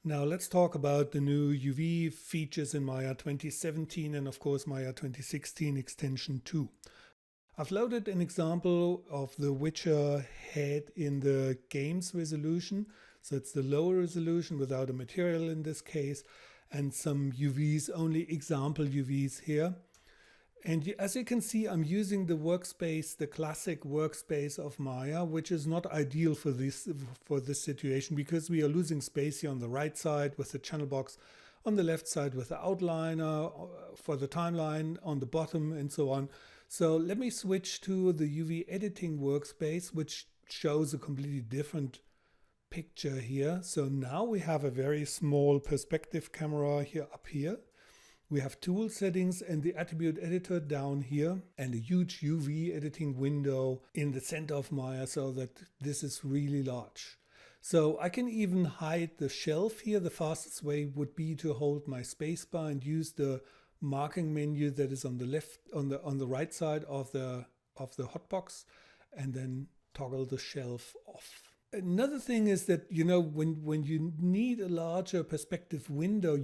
Now let's talk about the new UV features in Maya 2017 and of course Maya 2016 extension 2. I've loaded an example of the Witcher head in the game's resolution. So it's the lower resolution without a material in this case, and some UVs, only example UVs here. And as you can see, I'm using the workspace, the classic workspace of Maya, which is not ideal for this situation because we are losing space here on the right side with the channel box, on the left side with the outliner, for the timeline on the bottom and so on. So let me switch to the UV Editing Workspace, which shows a completely different picture here. So now we have a very small perspective camera here up here. We have tool settings and the attribute editor down here and a huge UV editing window in the center of Maya so that this is really large. So I can even hide the shelf here. The fastest way would be to hold my spacebar and use the marking menu that is on the left, on the right side of the hotbox, and then toggle the shelf off. Another thing is that, you know, when you need a larger perspective window,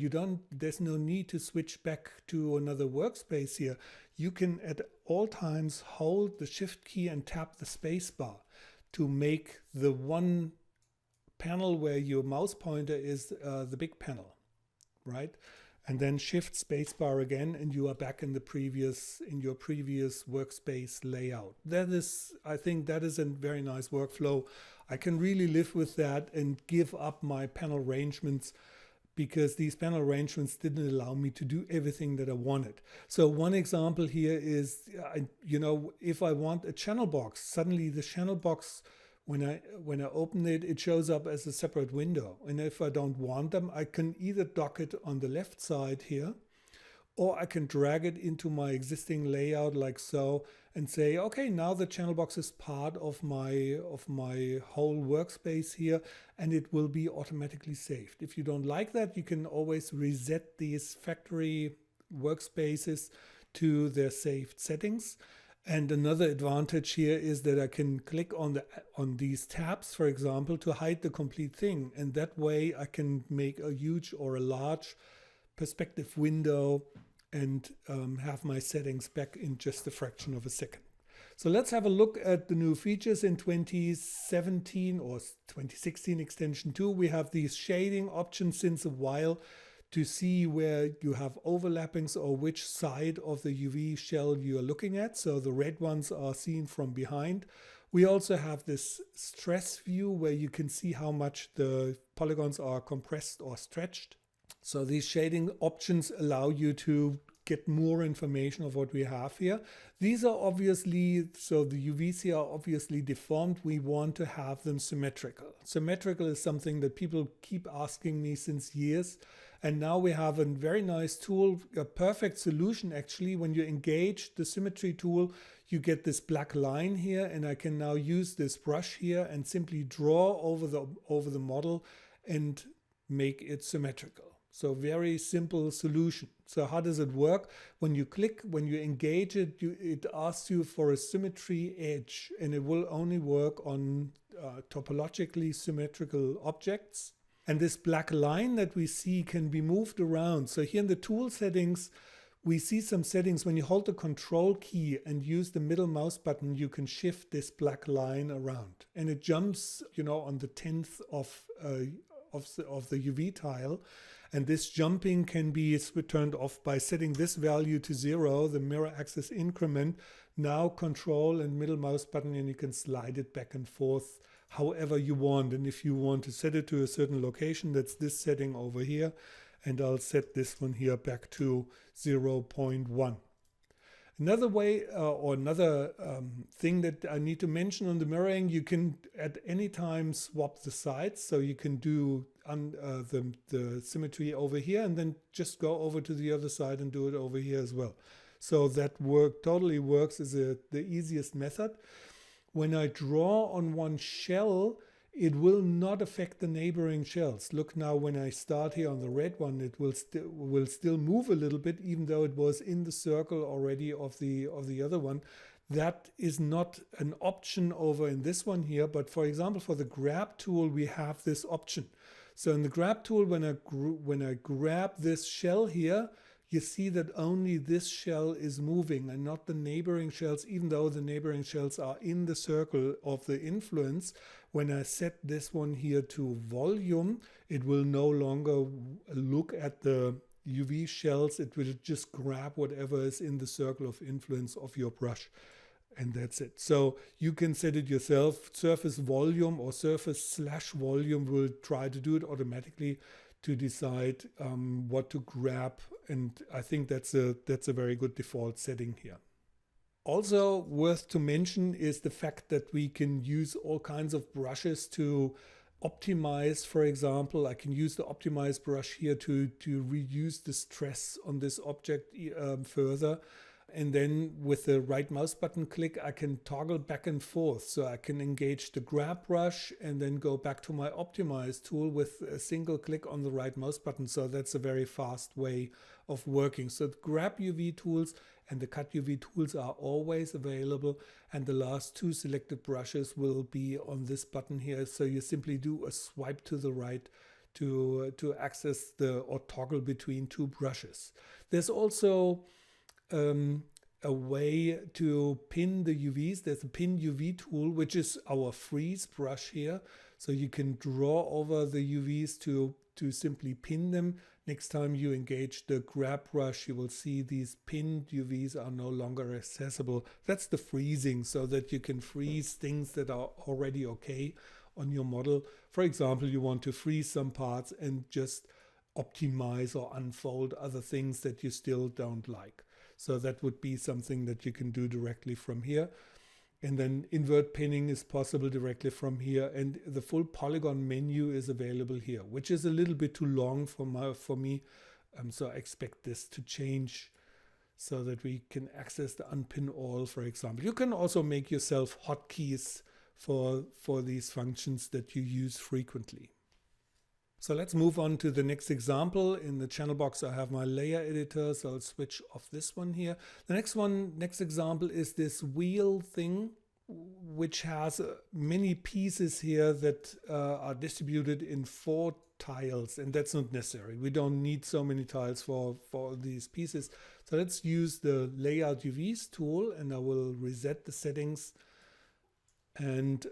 there's no need to switch back to another workspace here. You can at all times hold the shift key and tap the space bar to make the one panel where your mouse pointer is the big panel, right? And then shift spacebar again, and you are back in your previous workspace layout. I think that is a very nice workflow. I can really live with that and give up my panel arrangements because these panel arrangements didn't allow me to do everything that I wanted. So one example here is, if I want a channel box, suddenly the channel box, when I open it, it shows up as a separate window. And if I don't want them, I can either dock it on the left side here, or I can drag it into my existing layout like so and say, okay, now the channel box is part of my whole workspace here, and it will be automatically saved. If you don't like that, you can always reset these factory workspaces to their saved settings. And another advantage here is that I can click on these tabs, for example, to hide the complete thing. And that way I can make a huge or a large perspective window and have my settings back in just a fraction of a second. So let's have a look at the new features in 2017 or 2016 extension 2. We have these shading options since a while to see where you have overlappings or which side of the UV shell you are looking at. So the red ones are seen from behind. We also have this stress view where you can see how much the polygons are compressed or stretched. So these shading options allow you to get more information of what we have here. These are obviously, so the UVs here are obviously deformed. We want to have them symmetrical. Symmetrical is something that people keep asking me since years. And now we have a very nice tool, a perfect solution actually. When you engage the symmetry tool, you get this black line here, and I can now use this brush here and simply draw over the model and make it symmetrical. So very simple solution. So how does it work? When you click, when you engage it, it asks you for a symmetry edge, and it will only work on topologically symmetrical objects. And this black line that we see can be moved around. So here in the tool settings, we see some settings. When you hold the control key and use the middle mouse button, you can shift this black line around. And it jumps, on the 10th of the UV tile. And this jumping can be turned off by setting this value to 0, the mirror axis increment. Now control and middle mouse button, and you can slide it back and forth however you want. And if you want to set it to a certain location, that's this setting over here. And I'll set this one here back to 0.1. Another way or another thing that I need to mention on the mirroring, you can at any time swap the sides. So you can do the symmetry over here and then just go over to the other side and do it over here as well. So that totally works as the easiest method. When I draw on one shell, it will not affect the neighboring shells. Look now, when I start here on the red one, it will still move a little bit, even though it was in the circle already of the other one. That is not an option over in this one here, but for example, for the grab tool, we have this option. So in the grab tool, when I grab this shell here, you see that only this shell is moving and not the neighboring shells, even though the neighboring shells are in the circle of the influence. When I set this one here to volume, it will no longer look at the UV shells. It will just grab whatever is in the circle of influence of your brush. And that's it. So you can set it yourself. Surface volume or surface/volume will try to do it automatically to decide what to grab. And I think that's a very good default setting here. Also worth to mention is the fact that we can use all kinds of brushes to optimize. For example, I can use the optimize brush here to reduce the stress on this object further. And then with the right mouse button click, I can toggle back and forth. So I can engage the grab brush and then go back to my optimize tool with a single click on the right mouse button. So that's a very fast way of working. So the grab UV tools and the cut UV tools are always available. And the last two selected brushes will be on this button here. So you simply do a swipe to the right to access or toggle between two brushes. There's also a way to pin the UVs. There's a pin UV tool, which is our freeze brush here. So you can draw over the UVs to simply pin them. Next time you engage the grab brush, you will see these pinned UVs are no longer accessible. That's the freezing, so that you can freeze things that are already okay on your model. For example, you want to freeze some parts and just optimize or unfold other things that you still don't like. So that would be something that you can do directly from here. And then invert pinning is possible directly from here. And the full polygon menu is available here, which is a little bit too long for me. So I expect this to change so that we can access the unpin all, for example. You can also make yourself hotkeys for these functions that you use frequently. So let's move on to the next example. In the channel box, I have my layer editor, so I'll switch off this one here. The next example is this wheel thing, which has many pieces here that are distributed in 4 tiles, and that's not necessary. We don't need so many tiles for these pieces. So let's use the Layout UVs tool, and I will reset the settings and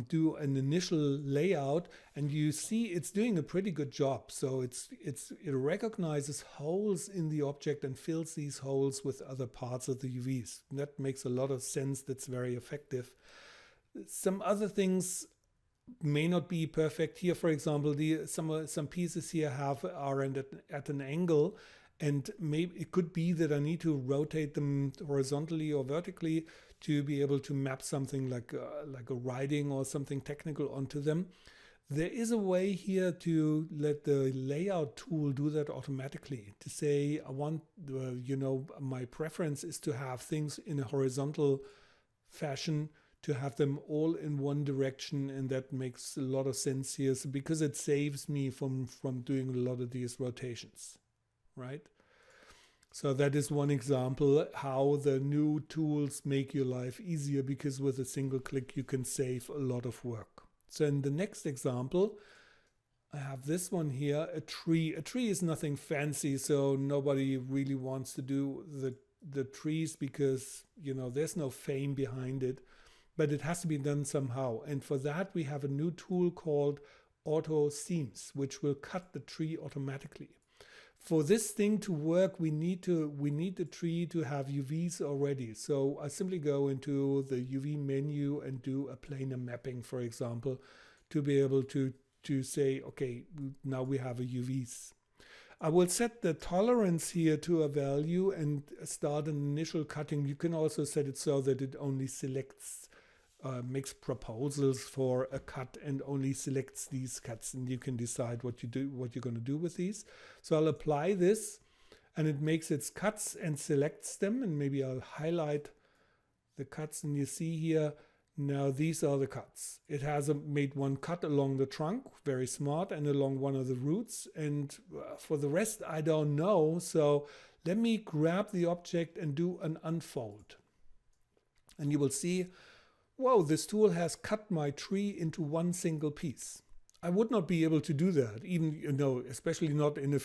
do an initial layout, and you see it's doing a pretty good job. So it recognizes holes in the object and fills these holes with other parts of the UVs. That makes a lot of sense. That's very effective. Some other things may not be perfect here. For example, some pieces here are at an angle, and maybe it could be that I need to rotate them horizontally or vertically to be able to map something like a writing or something technical onto them. There is a way here to let the layout tool do that automatically, to say I want, my preference is to have things in a horizontal fashion, to have them all in one direction, and that makes a lot of sense here because it saves me from doing a lot of these rotations, right? So that is one example how the new tools make your life easier, because with a single click you can save a lot of work. So in the next example, I have this one here, a tree. A tree is nothing fancy, so nobody really wants to do the trees because, there's no fame behind it, but it has to be done somehow. And for that, we have a new tool called Auto Seams, which will cut the tree automatically. For this thing to work, we need the tree to have UVs already. So I simply go into the UV menu and do a planar mapping, for example, to be able to say, okay, now we have a UVs. I will set the tolerance here to a value and start an initial cutting. You can also set it so that it only selects makes proposals for a cut and only selects these cuts, and you can decide what you're going to do with these. So I'll apply this, and it makes its cuts and selects them, and maybe I'll highlight the cuts, and you see here now these are the cuts. It has made one cut along the trunk, very smart, and along one of the roots, and for the rest I don't know. So let me grab the object and do an unfold, and you will see, whoa, this tool has cut my tree into one single piece. I would not be able to do that, even, especially not in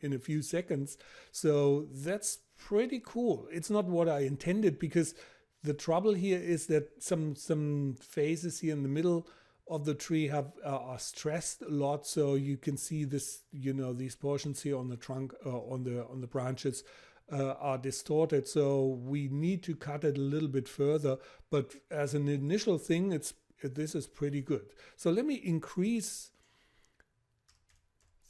in a few seconds. So that's pretty cool. It's not what I intended, because the trouble here is that some phases here in the middle of the tree are stressed a lot. So you can see this, these portions here on the trunk, on the branches are distorted. So we need to cut it a little bit further. But as an initial thing, this is pretty good. So let me increase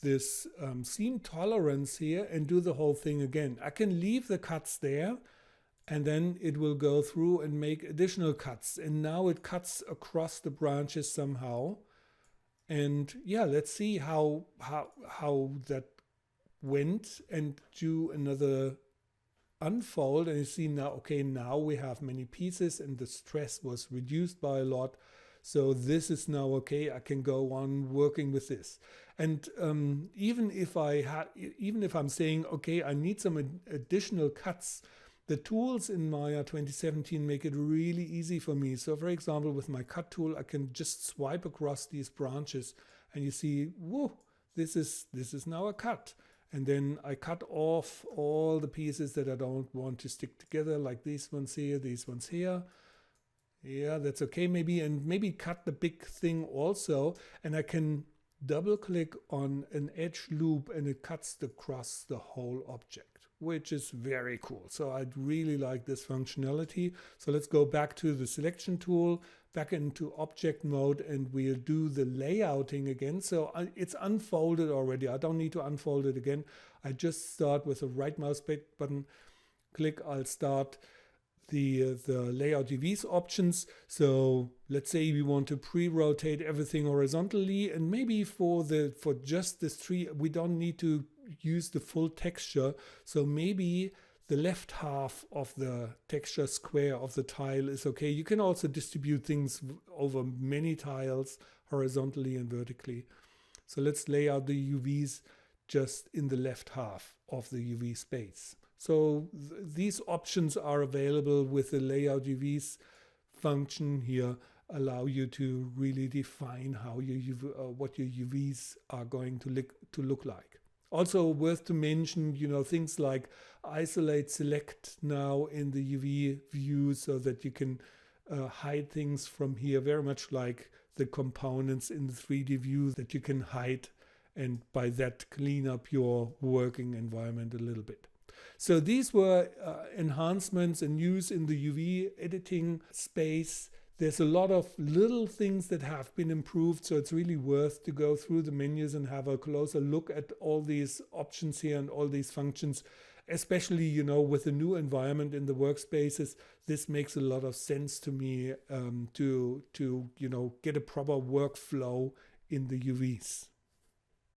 this seam tolerance here and do the whole thing again. I can leave the cuts there, and then it will go through and make additional cuts. And now it cuts across the branches somehow. And yeah, let's see how that went, and do another unfold. And you see now, okay, now we have many pieces and the stress was reduced by a lot. So this is now okay. I can go on working with this. And even if I'm saying, okay, I need some additional cuts, the tools in Maya 2017 make it really easy for me. So for example, with my cut tool, I can just swipe across these branches, and you see, whoa, this is now a cut. And then I cut off all the pieces that I don't want to stick together, like these ones here, these ones here. Yeah, that's okay maybe. And maybe cut the big thing also. And I can double click on an edge loop, and it cuts across the whole object, which is very cool. So I'd really like this functionality. So let's go back to the selection tool, back into object mode, and we'll do the layouting again. So it's unfolded already. I don't need to unfold it again. I just start with the right mouse button click. I'll start the layout UVs options. So let's say we want to pre-rotate everything horizontally, and maybe for just this tree we don't need to use the full texture. So maybe the left half of the texture square of the tile is okay. You can also distribute things over many tiles horizontally and vertically. So let's lay out the UVs just in the left half of the UV space. So these options are available with the layout UVs function here, allow you to really define how what your UVs are going to look like. Also worth to mention, things like isolate select now in the UV view, so that you can hide things from here, very much like the components in the 3D view that you can hide, and by that clean up your working environment a little bit. So these were enhancements and news in the UV editing space. There's a lot of little things that have been improved, so it's really worth to go through the menus and have a closer look at all these options here and all these functions, especially, with the new environment in the workspaces. This makes a lot of sense to me to get a proper workflow in the UVs.